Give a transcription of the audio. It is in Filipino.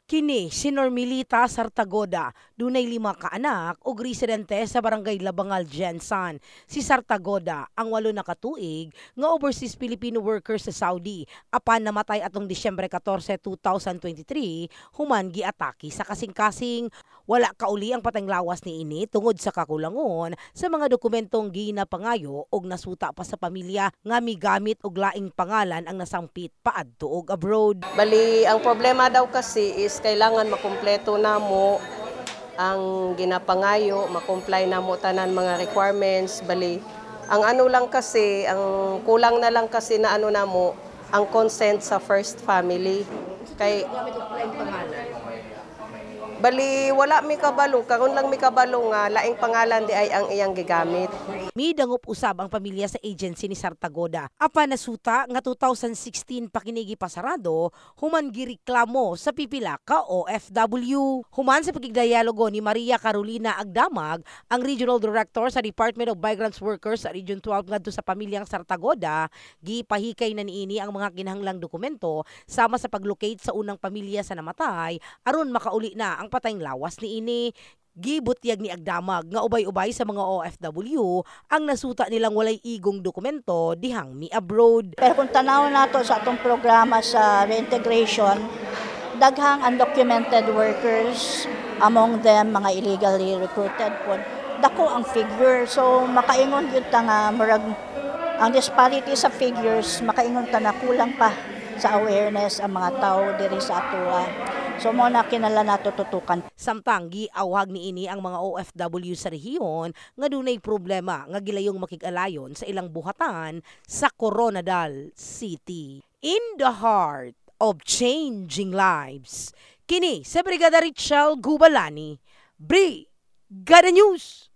Kini si Normilita Sartagoda, dunay 5 ka anak ug residente sa barangay Labangal, Jensan. Si Sartagoda ang 8 na katuig nga overseas Filipino worker sa Saudi apan namatay atong Disyembre 14, 2023 human giatake sa kasing-kasing. Wala kauli ang patayng lawas ni ini tungod sa kakulangon sa mga dokumentong ginapangayo og nasuta pa sa pamilya nga migamit og laing pangalan ang nasangpit paadto og abroad. Bali, ang problema daw kasi is kailangan makumpleto na mo ang ginapangayo, makomply na mo tanan mga requirements. Bali, ang ano lang kasi, ang kulang na lang kasi na ano na mo, ang consent sa first family. Kay Bali, wala mi kabalo, karon lang mi kabalo nga laing pangalan di ay ang iyang gigamit. Midangup usab ang pamilya sa agency ni Sartagoda. Apan nasuta nga 2016 pa kini gipasarado human gireklamo sa pipila ka OFW. Human sa pagigdialogo ni Maria Carolina Agdamag, ang Regional Director sa Department of Migrants Workers sa Region 12 ngadto sa pamilyang Sartagoda, gipahikay na niini ang mga kinahanglang dokumento sama sa paglocate sa unang pamilya sa namatay aron makauli na ang patayng lawas ni ini. Gibutyag ni Agdamag nga ubay-ubay sa mga OFW ang nasuta nilang walay igong dokumento dihang mi abroad. Pero kung tanaw nato sa atong programa sa reintegration, daghang undocumented workers, among them mga illegally recruited po, dako ang figure. So makaingon yun ta nga murag ang disparity sa figures, makaingon ta na kulang pa sa awareness ang mga tao diri sa atoa. So mo na kinala nato tutukan. Samtang giawhag ni ini ang mga OFW sa rehiyon nga dunay problema nga gilayong makig-alayon sa ilang buhatan sa Coronadal City. In the heart of changing lives, kini sa Brigada Richelle Gubalani, Brigada News.